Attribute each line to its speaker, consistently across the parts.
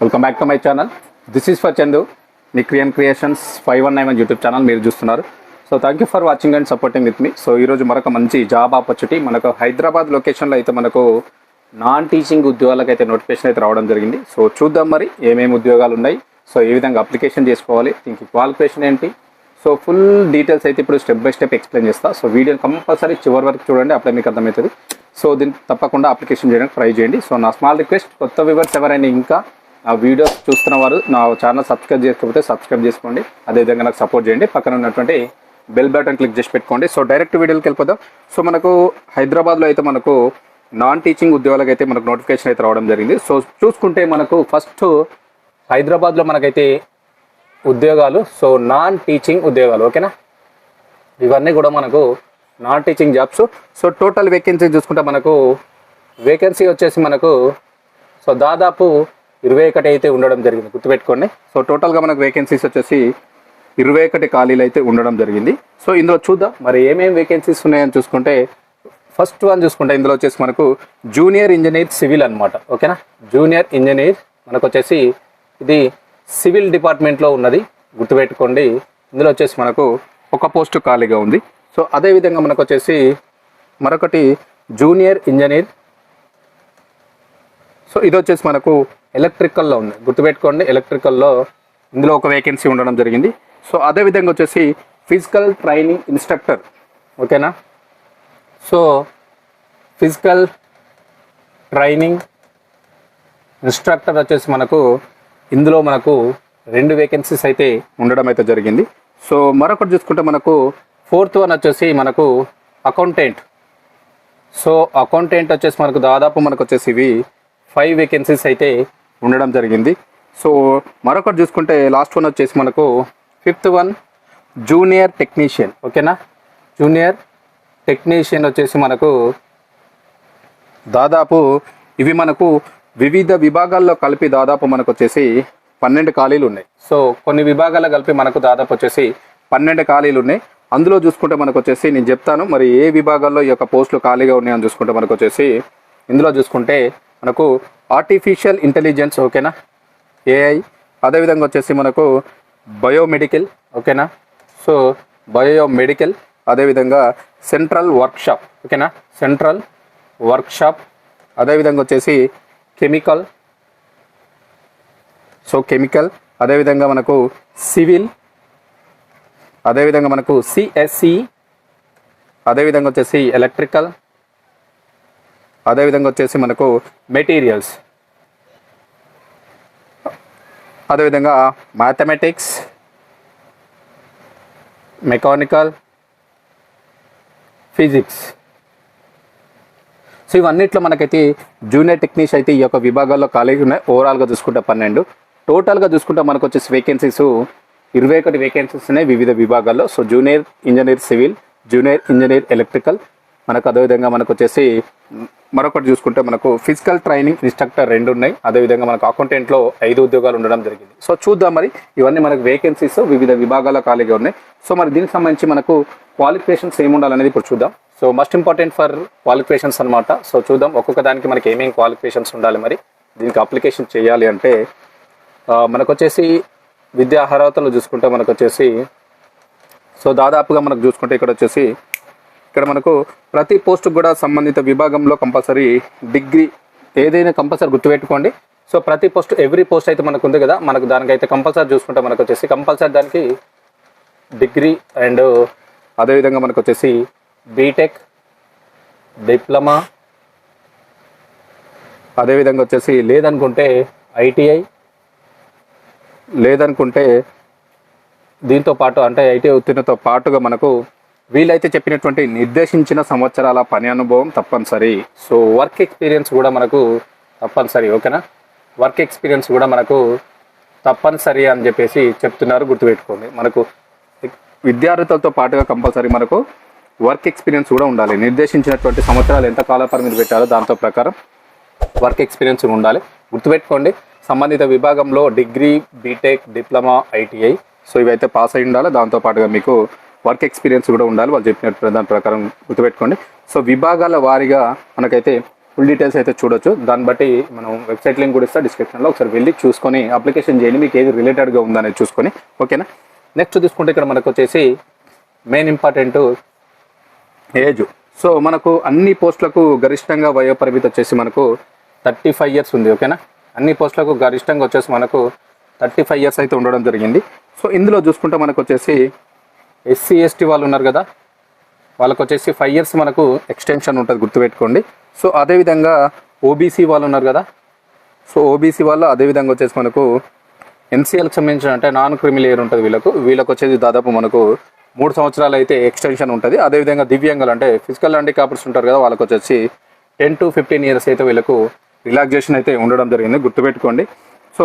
Speaker 1: Welcome back to my channel. This is for Chandu, me creations 519 YouTube channel మీరు చూస్తున్నారు. So thank you for watching and supporting with me. So ఈరోజు మరొక మంచి job opportunity మనకు హైదరాబాద్ లొకేషన్లో అయితే మనకు నాన్ టీచింగ్ ఉద్యోగాలకు అయితే నోటిఫికేషన్ అయితే రావడం జరిగింది. సో చూద్దాం మరి ఏమేమి ఉద్యోగాలు ఉన్నాయి, సో ఏ విధంగా అప్లికేషన్ చేసుకోవాలి, దీనికి క్వాలిఫికేషన్ ఏంటి, సో ఫుల్ డీటెయిల్స్ అయితే ఇప్పుడు స్టెప్ బై స్టెప్ ఎక్స్ప్లెయిన్ చేస్తాను. సో వీడియోని కంపల్సరీ చివరి వరకు చూడండి, అప్పుడే మీకు అర్థమవుతుంది. సో దీన్ని తప్పకుండా అప్లికేషన్ చేయడానికి ట్రై చేయండి. సో నా స్మాల్ రిక్వెస్ట్, కొత్త వ్యూవర్స్ ఎవరైనా ఇంకా నా వీడియోస్ చూస్తున్న వారు నా ఛానల్ సబ్స్క్రైబ్ చేసుకోకపోతే సబ్స్క్రైబ్ చేసుకోండి, అదేవిధంగా నాకు సపోర్ట్ చేయండి. పక్కన ఉన్నటువంటి బెల్ బటన్ క్లిక్ చేసి పెట్టుకోండి. సో డైరెక్ట్ వీడియోకి వెళ్ళిపోదాం. సో మనకు హైదరాబాద్లో అయితే మనకు నాన్ టీచింగ్ ఉద్యోగాలకు అయితే మనకు నోటిఫికేషన్ అయితే రావడం జరిగింది. సో చూసుకుంటే మనకు ఫస్ట్ హైదరాబాద్లో మనకైతే ఉద్యోగాలు, సో నాన్ టీచింగ్ ఉద్యోగాలు, ఓకేనా, ఇవన్నీ కూడా మనకు non teaching jobs. So total vacancy చూసుకుంటే మనకు వేకెన్సీ వచ్చేసి మనకు సో దాదాపు 21 అయితే ఉండడం జరిగింది, గుర్తుపెట్టుకోండి. సో టోటల్గా మనకు వేకెన్సీస్ వచ్చేసి 21 ఖాళీలు అయితే ఉండడం జరిగింది. సో ఇందులో చూద్దాం మరి ఏమేమి వేకెన్సీస్ ఉన్నాయని చూసుకుంటే ఫస్ట్ వన్ చూసుకుంటే ఇందులో వచ్చేసి మనకు జూనియర్ ఇంజనీర్ సివిల్ అనమాట, ఓకేనా. జూనియర్ ఇంజనీర్ మనకు వచ్చేసి ఇది సివిల్ డిపార్ట్మెంట్లో ఉన్నది, గుర్తుపెట్టుకోండి. ఇందులో వచ్చేసి మనకు ఒక పోస్టు ఖాళీగా ఉంది. సో అదేవిధంగా మనకు వచ్చేసి మరొకటి జూనియర్ ఇంజనీర్, సో ఇది వచ్చేసి మనకు ఎలక్ట్రికల్లో ఉంది, గుర్తుపెట్టుకోండి. ఎలక్ట్రికల్లో ఇందులో ఒక వేకెన్సీ ఉండడం జరిగింది. సో అదేవిధంగా వచ్చేసి ఫిజికల్ ట్రైనింగ్ ఇన్స్ట్రక్టర్, ఓకేనా. సో ఫిజికల్ ట్రైనింగ్ ఇన్స్ట్రక్టర్ వచ్చేసి మనకు ఇందులో మనకు 2 వేకెన్సీస్ అయితే ఉండడం అయితే జరిగింది. సో మరొకటి చూసుకుంటే మనకు ఫోర్త్ వన్ వచ్చేసి మనకు అకౌంటెంట్. సో అకౌంటెంట్ వచ్చేసి మనకు దాదాపు మనకు వచ్చేసి ఇవి 5 వేకెన్సీస్ అయితే ఉండడం జరిగింది. సో మరొకటి చూసుకుంటే లాస్ట్ వన్ వచ్చేసి మనకు ఫిఫ్త్ వన్ జూనియర్ టెక్నీషియన్, ఓకేనా. జూనియర్ టెక్నీషియన్ వచ్చేసి మనకు దాదాపు ఇవి మనకు వివిధ విభాగాల్లో కలిపి దాదాపు మనకు వచ్చేసి 12 ఖాళీలు ఉన్నాయి. సో కొన్ని విభాగాల్లో కలిపి మనకు దాదాపు వచ్చేసి 12 ఖాళీలు ఉన్నాయి. అందులో చూసుకుంటే మనకు వచ్చేసి నేను చెప్తాను మరి ఏ విభాగాల్లో ఈ యొక్క పోస్టులు ఖాళీగా ఉన్నాయని చూసుకుంటే మనకు వచ్చేసి ఇందులో చూసుకుంటే మనకు ఆర్టిఫిషియల్ ఇంటెలిజెన్స్, ఓకేనా, ఏఐ, అదేవిధంగా వచ్చేసి మనకు బయోమెడికల్, ఓకేనా. సో బయోమెడికల్, అదేవిధంగా సెంట్రల్ వర్క్షాప్, ఓకేనా, సెంట్రల్ వర్క్షాప్, అదేవిధంగా వచ్చేసి కెమికల్, సో కెమికల్, అదేవిధంగా మనకు సివిల్, అదేవిధంగా మనకు సిఎస్సి, అదేవిధంగా వచ్చేసి ఎలక్ట్రికల్, అదేవిధంగా వచ్చేసి మనకు మెటీరియల్స్, అదేవిధంగా మ్యాథమెటిక్స్, మెకానికల్, ఫిజిక్స్. సో ఇవన్నిట్లో మనకైతే జూనియర్ టెక్నీషియన్ అయితే ఈ యొక్క విభాగాల్లో ఖాళీగా ఉన్నాయి. ఓవరాల్గా చూసుకుంటే 12, టోటల్గా చూసుకుంటే మనకు వచ్చేసి వేకెన్సీస్ 21 వేకెన్సీస్ ఉన్నాయి వివిధ విభాగాల్లో. So junior engineer civil, junior engineer electrical, మనకు అదేవిధంగా మనకు వచ్చేసి మరొకటి చూసుకుంటే మనకు ఫిజికల్ ట్రైనింగ్ ఇన్స్ట్రక్టర్ 2 ఉన్నాయి. అదేవిధంగా మనకు అకౌంటెంట్లో 5 ఉద్యోగాలు ఉండడం జరిగింది. సో చూద్దాం మరి ఇవన్నీ మనకు వేకెన్సీస్ వివిధ విభాగాల్లో ఖాళీగా ఉన్నాయి. సో మరి దీనికి సంబంధించి మనకు క్వాలిఫికేషన్స్ ఏమి ఉండాలనేది ఇప్పుడు చూద్దాం. So must important for qualifications అనమాట. సో చూద్దాం ఒక్కొక్క దానికి మనకి ఏమేమి క్వాలిఫికేషన్స్ ఉండాలి, మరి దీనికి అప్లికేషన్ చేయాలి అంటే మనకు వచ్చేసి విద్యా అర్హతలు చూసుకుంటే మనకు వచ్చేసి సో దాదాపుగా మనకు చూసుకుంటే ఇక్కడ మనకు ప్రతి పోస్టుకు కూడా సంబంధిత విభాగంలో కంపల్సరీ డిగ్రీ ఏదైనా కంపల్సరీ గుర్తుపెట్టుకోండి. సో ప్రతి పోస్ట్ ఎవ్రీ పోస్ట్ అయితే మనకు ఉంది కదా, మనకు దానికైతే కంపల్సరీ చూసుకుంటే మనకు వచ్చేసి కంపల్సరీ దానికి డిగ్రీ అండ్ అదేవిధంగా మనకు వచ్చేసి బీటెక్, డిప్లొమా, అదేవిధంగా వచ్చేసి లేదనుకుంటే ఐటీఐ, లేదనుకుంటే దీంతో పాటు అంటే ఐటీఐ ఉత్తీర్ణతో పాటుగా మనకు వీళ్ళైతే చెప్పినటువంటి నిర్దేశించిన సంవత్సరాల పని అనుభవం తప్పనిసరి. సో వర్క్ ఎక్స్పీరియన్స్ కూడా మనకు తప్పనిసరి, ఓకేనా. వర్క్ ఎక్స్పీరియన్స్ కూడా మనకు తప్పనిసరి అని చెప్పేసి చెప్తున్నారు, గుర్తుపెట్టుకోండి. మనకు విద్యార్థులతో పాటుగా కంపల్సరీ మనకు వర్క్ ఎక్స్పీరియన్స్ కూడా ఉండాలి. నిర్దేశించినటువంటి సంవత్సరాలు ఎంత కాల పరిమితి పెట్టారో దాంతో ప్రకారం వర్క్ ఎక్స్పీరియన్స్ ఉండాలి, గుర్తుపెట్టుకోండి. సంబంధిత విభాగంలో degree, B Tech, diploma, ITI, so ఇవైతే పాస్ అయి ఉండాలి. దాంతోపాటుగా మీకు వర్క్ ఎక్స్పీరియన్స్ కూడా ఉండాలి, వాళ్ళు చెప్పినట్టు దాని ప్రకారం గుర్తుపెట్టుకోండి. సో విభాగాల వారీగా మనకైతే ఫుల్ డీటెయిల్స్ అయితే చూడొచ్చు. దాన్ని బట్టి మనం వెబ్సైట్ లింక్ కూడా ఇస్తా డిస్క్రిప్షన్లో, ఒకసారి వెళ్ళి చూసుకొని అప్లికేషన్ చేయండి, మీకు ఏది రిలేటెడ్గా ఉందనేది చూసుకొని. ఓకేనా. నెక్స్ట్ తీసుకుంటే ఇక్కడ మనకు వచ్చేసి మెయిన్ ఇంపార్టెంట్ ఏజ్. సో మనకు అన్ని పోస్టులకు గరిష్టంగా వయోపరిమితి వచ్చేసి మనకు 35 ఇయర్స్ ఉంది. ఓకేనా. అన్ని పోస్టులకు గరిష్టంగా వచ్చేసి మనకు 35 ఇయర్స్ అయితే ఉండడం జరిగింది. సో ఇందులో చూసుకుంటే మనకు వచ్చేసి ఎస్సీ ఎస్టీ వాళ్ళు ఉన్నారు కదా, వాళ్ళకు వచ్చేసి 5 ఇయర్స్ మనకు ఎక్స్టెన్షన్ ఉంటుంది, గుర్తుపెట్టుకోండి. సో అదేవిధంగా ఓబీసీ వాళ్ళు ఉన్నారు కదా, సో ఓబీసీ వాళ్ళు అదేవిధంగా వచ్చేసి మనకు ఎన్సీఎల్కి సంబంధించిన అంటే నాన్ క్రిమినల్ ఇయర్ ఉంటుంది వీళ్ళకి వచ్చేసి దాదాపు మనకు 3 సంవత్సరాలు అయితే ఎక్స్టెన్షన్ ఉంటుంది. అదేవిధంగా దివ్యాంగులు అంటే ఫిజికల్ హ్యాండిక్యాప్డ్స్ ఉంటారు కదా, వాళ్ళకి వచ్చేసి 10 to 15 ఇయర్స్ అయితే వీళ్ళకు రిలాక్సేషన్ అయితే ఉండడం జరిగింది, గుర్తుపెట్టుకోండి. సో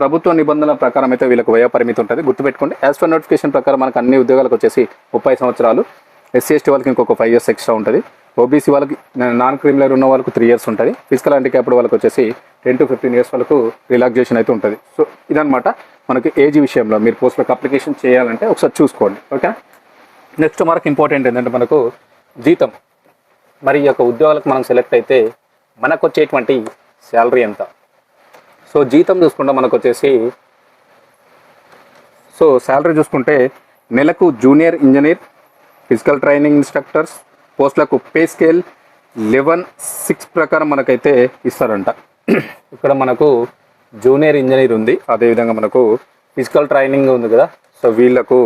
Speaker 1: ప్రభుత్వ నిబంధనల ప్రకారం అయితే వీళ్ళకి వయో పరిమితి ఉంటుంది, గుర్తుపెట్టుకోండి. యాజ్ పర్ నోటిఫికేషన్ ప్రకారం మనకు అన్ని ఉద్యోగాలకు వచ్చేసి 30 సంవత్సరాలు, ఎస్సీ ఎస్టీ వాళ్ళకి ఇంకొక 5 ఇయర్స్ ఎక్స్ట్రా ఉంటుంది, ఓబీసీ వాళ్ళకి నాన్ క్రిమినల్ ఉన్న వాళ్ళకు 3 ఇయర్స్ ఉంటుంది, ఫిజికల్ హ్యాండిక్యాప్డ్ వాళ్ళకి వచ్చేసి 10 to 15 ఇయర్స్ వాళ్ళకు రిలాక్సేషన్ అయితే ఉంటుంది. సో ఇదనమాట మనకి ఏజ్ విషయంలో. మీరు పోస్టులకు అప్లికేషన్ చేయాలంటే ఒకసారి చూసుకోండి. ఓకే. నెక్స్ట్ మనకు ఇంపార్టెంట్ ఏంటంటే మనకు జీతం. మరి ఈ యొక్క ఉద్యోగాలకు మనం సెలెక్ట్ అయితే మనకు వచ్చేటువంటి శాలరీ ఎంత. సో జీతం చూసుకుంటే మనకు వచ్చేసి సో శాలరీ చూసుకుంటే నెలకు junior engineer, physical training instructors పోస్టులకు పే స్కేల్ 11(6) ప్రకారం మనకైతే ఇస్తారంట. ఇక్కడ మనకు జూనియర్ ఇంజనీర్ ఉంది, అదేవిధంగా మనకు ఫిజికల్ ట్రైనింగ్ ఉంది కదా, సో వీళ్ళకు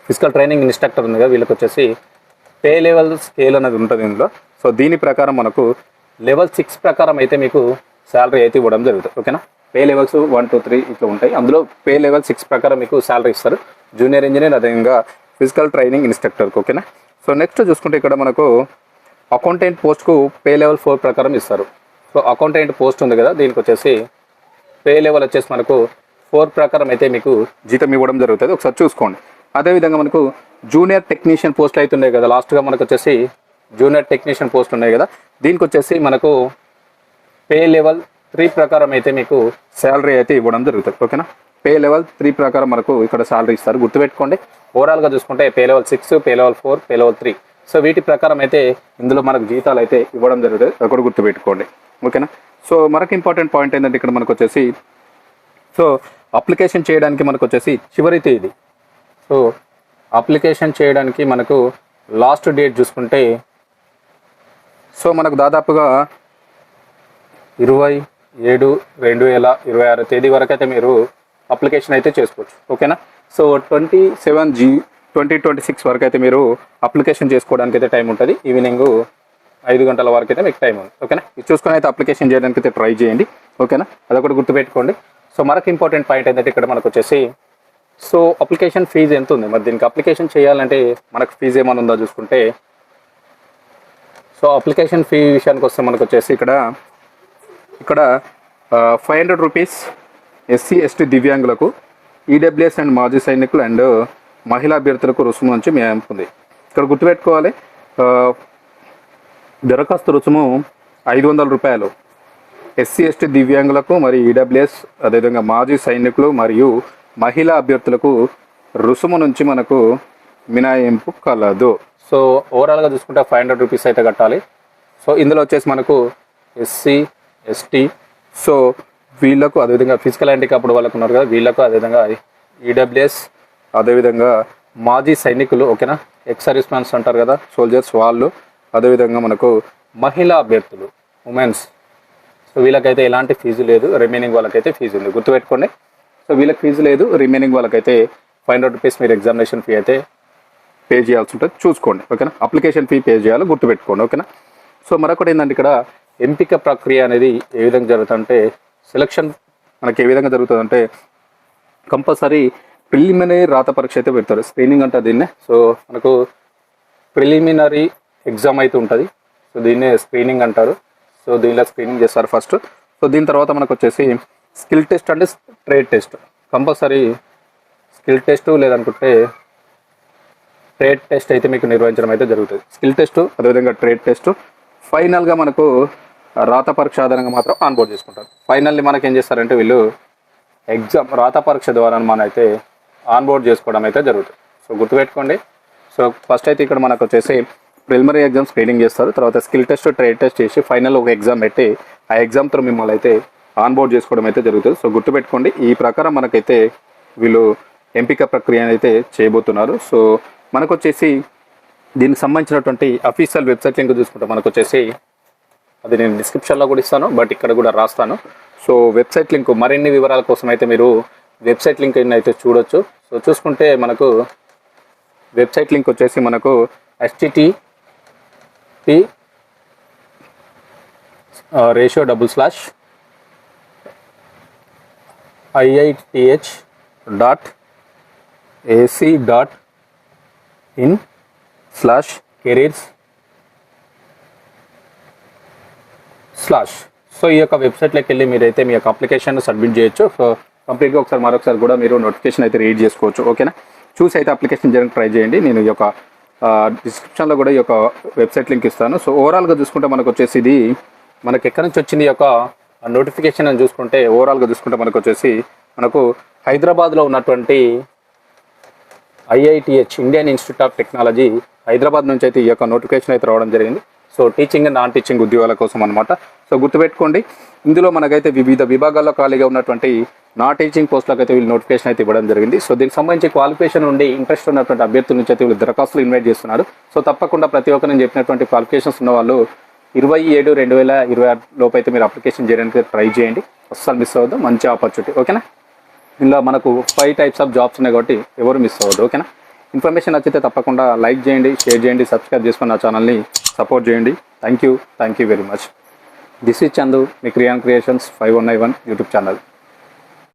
Speaker 1: ఫిజికల్ ట్రైనింగ్ ఇన్స్ట్రక్టర్ ఉంది కదా, వీళ్ళకి వచ్చేసి పే లెవెల్ స్కేల్ అనేది ఉంటుంది ఇందులో. సో దీని ప్రకారం మనకు లెవెల్ 6 ప్రకారం అయితే మీకు శాలరీ అయితే ఇవ్వడం జరుగుతుంది. ఓకేనా. పే లెవెల్స్ 1, 2, 3 ఇట్లా ఉంటాయి, అందులో పే లెవెల్ 6 ప్రకారం మీకు శాలరీ ఇస్తారు జూనియర్ ఇంజనీర్, అదేవిధంగా ఫిజికల్ ట్రైనింగ్ ఇన్స్ట్రక్టర్కి. ఓకేనా. సో నెక్స్ట్ చూసుకుంటే ఇక్కడ మనకు అకౌంటెంట్ పోస్ట్కు పే లెవెల్ 4 ప్రకారం ఇస్తారు. సో అకౌంటెంట్ పోస్ట్ ఉంది కదా, దీనికి వచ్చేసి పే లెవెల్ వచ్చేసి మనకు 4 ప్రకారం అయితే మీకు జీతం ఇవ్వడం జరుగుతుంది, ఒకసారి చూసుకోండి. అదేవిధంగా మనకు జూనియర్ టెక్నీషియన్ పోస్టులు అయితే ఉన్నాయి కదా, లాస్ట్గా మనకు వచ్చేసి జూనియర్ టెక్నీషియన్ పోస్ట్ ఉన్నాయి కదా, దీనికి వచ్చేసి మనకు పే లెవెల్ 3 ప్రకారం అయితే మీకు శాలరీ అయితే ఇవ్వడం జరుగుతుంది. ఓకేనా. పే లెవెల్ 3 ప్రకారం మనకు ఇక్కడ శాలరీ ఇస్తారు, గుర్తుపెట్టుకోండి. ఓవరాల్గా చూసుకుంటే pay level 6, pay level 4, pay level 3, so వీటి ప్రకారం అయితే ఇందులో మనకు జీతాలు అయితే ఇవ్వడం జరుగుతుంది, ఒకటి గుర్తుపెట్టుకోండి. ఓకేనా. సో మనకు ఇంపార్టెంట్ పాయింట్ ఏంటంటే ఇక్కడ మనకు వచ్చేసి సో అప్లికేషన్ చేయడానికి మనకు వచ్చేసి చివరి తేదీ. సో అప్లికేషన్ చేయడానికి మనకు లాస్ట్ డేట్ చూసుకుంటే సో మనకు దాదాపుగా 27/2026 తేదీ వరకు అయితే మీరు అప్లికేషన్ అయితే చేసుకోవచ్చు. ఓకేనా. సో 27/G/2026 వరకు అయితే మీరు అప్లికేషన్ చేసుకోవడానికి అయితే టైం ఉంటుంది, ఈవినింగ్ 5 గంటల వరకు అయితే మీకు టైం ఉంది. ఓకేనా. ఇది చూసుకొని అయితే అప్లికేషన్ చేయడానికి అయితే ట్రై చేయండి. ఓకేనా. అదొకటి గుర్తుపెట్టుకోండి. సో మనకు ఇంపార్టెంట్ పాయింట్ ఏంటంటే ఇక్కడ మనకు వచ్చేసి సో అప్లికేషన్ ఫీజు ఎంత ఉంది, మరి దీనికి అప్లికేషన్ చేయాలంటే మనకు ఫీజు ఏమైనా ఉందో చూసుకుంటే సో అప్లికేషన్ ఫీ విషయానికి వస్తే మనకు వచ్చేసి ఇక్కడ 500 రూపీస్ ఎస్సీ ఎస్టీ దివ్యాంగులకు, ఈడబ్ల్యూఎస్ అండ్ మాజీ సైనికులు అండ్ మహిళా అభ్యర్థులకు రుసుము నుంచి మినహాయింపు ఉంది. ఇక్కడ గుర్తుపెట్టుకోవాలి, దరఖాస్తు రుసుము 500 రూపాయలు ఎస్సీ ఎస్టీ దివ్యాంగులకు మరియు ఈడబ్ల్యూఎస్, అదేవిధంగా మాజీ సైనికులు మరియు మహిళా అభ్యర్థులకు రుసుము నుంచి మనకు మినహాయింపు కలదు. సో ఓవరాల్గా చూసుకుంటే 500 రూపీస్ అయితే కట్టాలి. సో ఇందులో వచ్చేసి మనకు ఎస్సీ ఎస్టీ సో వీళ్ళకు, అదేవిధంగా ఫిజికల్ హ్యాండిక్యాప్డ్ వాళ్ళకు ఉన్నారు కదా వీళ్ళకు, అదేవిధంగా ఈడబ్ల్యూఎస్, అదేవిధంగా మాజీ సైనికులు. ఓకేనా. ఎక్స్ సర్వీస్ మ్యాన్స్ అంటారు కదా, సోల్జర్స్ వాళ్ళు, అదేవిధంగా మనకు మహిళా అభ్యర్థులు ఉమెన్స్, సో వీళ్ళకైతే ఎలాంటి ఫీజు లేదు, రిమైనింగ్ వాళ్ళకైతే ఫీజు ఉంది, గుర్తుపెట్టుకోండి. సో వీళ్ళకి ఫీజు లేదు, రిమైనింగ్ వాళ్ళకైతే 500 రూపీస్ మీరు ఎగ్జామినేషన్ ఫీ అయితే పే చేయాల్సి ఉంటుంది, చూసుకోండి. ఓకేనా. అప్లికేషన్ ఫీ పే చేయాలో గుర్తుపెట్టుకోండి. ఓకేనా. సో మరొకటి ఏంటంటే ఇక్కడ ఎంపిక ప్రక్రియ అనేది ఏ విధంగా జరుగుతుందంటే సెలక్షన్ మనకి ఏ విధంగా జరుగుతుందంటే కంపల్సరీ ప్రిలిమినరీ రాత పరీక్ష అయితే పెడతారు, స్క్రీనింగ్ అంటే దీన్నే. సో మనకు ప్రిలిమినరీ ఎగ్జామ్ అయితే ఉంటుంది, సో దీన్నే స్క్రీనింగ్ అంటారు. సో దీనిలో స్క్రీనింగ్ చేస్తారు ఫస్ట్. సో దీని తర్వాత మనకు వచ్చేసి స్కిల్ టెస్ట్ అంటే trade test, compulsory skill test లేదనుకుంటే ట్రేడ్ టెస్ట్ అయితే మీకు నిర్వహించడం అయితే జరుగుతుంది. స్కిల్ టెస్ట్, అదేవిధంగా ట్రేడ్ టెస్ట్. ఫైనల్గా మనకు రాత పరీక్ష ఆధారంగా మాత్రం ఆన్బోర్డ్ చేసుకుంటారు. ఫైనల్లీ మనకి ఏం చేస్తారంటే వీళ్ళు ఎగ్జామ్ రాత పరీక్ష ద్వారా మనం అయితే ఆన్బోర్డ్ చేసుకోవడం అయితే జరుగుతుంది. సో గుర్తుపెట్టుకోండి. సో ఫస్ట్ అయితే ఇక్కడ మనకు వచ్చేసి ప్రిలిమినరీ ఎగ్జామ్ స్క్రీనింగ్ చేస్తారు, తర్వాత స్కిల్ టెస్ట్, ట్రేడ్ టెస్ట్ చేసి ఫైనల్ ఒక ఎగ్జామ్ పెట్టి ఆ ఎగ్జామ్తో మిమ్మల్ని అయితే ఆన్బోర్డ్ చేసుకోవడం అయితే జరుగుతుంది. సో గుర్తుపెట్టుకోండి, ఈ ప్రకారం మనకైతే వీళ్ళు ఎంపిక ప్రక్రియ అయితే చేయబోతున్నారు. సో మనకు వచ్చేసి దీనికి సంబంధించినటువంటి అఫీషియల్ వెబ్సైట్ లింక్ చూసుకుంటే మనకు వచ్చేసి అది నేను డిస్క్రిప్షన్లో కూడా ఇస్తాను, బట్ ఇక్కడ కూడా రాస్తాను. సో వెబ్సైట్ లింక్ మరిన్ని వివరాల కోసం అయితే మీరు వెబ్సైట్ లింక్ అయితే చూడొచ్చు. సో చూసుకుంటే మనకు వెబ్సైట్ లింక్ వచ్చేసి మనకు http://iith.ac.in/careers/ సో ఈ యొక్క వెబ్సైట్లోకి వెళ్ళి మీరైతే మీ యొక్క అప్లికేషన్ సబ్మిట్ చేయొచ్చు. సో కంప్లీట్గా మరొకసారి కూడా మీరు నోటిఫికేషన్ అయితే రీడ్ చేసుకోవచ్చు. ఓకేనా, చూసి అయితే అప్లికేషన్ చేయడానికి ట్రై చేయండి. నేను ఈ యొక్క డిస్క్రిప్షన్లో కూడా ఈ యొక్క వెబ్సైట్ లింక్ ఇస్తాను. సో ఓవరాల్గా చూసుకుంటే మనకు వచ్చేసి ఇది మనకి ఎక్కడి నుంచి వచ్చింది ఈ యొక్క నోటిఫికేషన్ అని చూసుకుంటే, ఓవరాల్గా చూసుకుంటే మనకు వచ్చేసి మనకు హైదరాబాద్లో ఉన్నటువంటి IITH Indian institute of technology Hyderabad నుంచి అయితే ఈ యొక్క నోటిఫికేషన్ అయితే రావడం జరిగింది. So teaching and non teaching ఉద్యోగాల కోసం అనమాట. సో గుర్తుపెట్టుకోండి, ఇందులో మనకైతే వివిధ విభాగాల్లో ఖాళీగా ఉన్నటువంటి నాన్ టీచింగ్ పోస్టులకు అయితే వీళ్ళు నోటిఫికేషన్ అయితే ఇవ్వడం జరిగింది. సో దీనికి సంబంధించి క్వాలిఫికేషన్ నుండి ఇంట్రెస్ట్ ఉన్నటువంటి అభ్యర్థుల నుంచి అయితే వీళ్ళు దరఖాస్తులు ఇన్వైట్ చేస్తున్నారు. సో తప్పకుండా ప్రతి ఒక్కరు నేను చెప్పినటువంటి క్వాలిఫికేషన్స్ ఉన్న వాళ్ళు 27/2026 లోపు అయితే మీరు అప్లికేషన్ చేయడానికి ట్రై చేయండి. అస్సలు మిస్ అవ్వద్దు, మంచి ఆపర్చునిటీ. ఓకేనా, ఇందులో మనకు 5 టైప్స్ ఆఫ్ జాబ్స్ ఉన్నాయి కాబట్టి ఎవరు మిస్ అవ్వద్దు. ఓకేనా, ఇన్ఫర్మేషన్ నచ్చితే తప్పకుండా లైక్ చేయండి, షేర్ చేయండి, సబ్స్క్రైబ్ చేసుకుని నా ఛానల్ని సపోర్ట్ చేయండి. Thank you very much. This is Chandu, మీ క్రియాన్ క్రియేషన్స్ 5191 యూట్యూబ్ ఛానల్.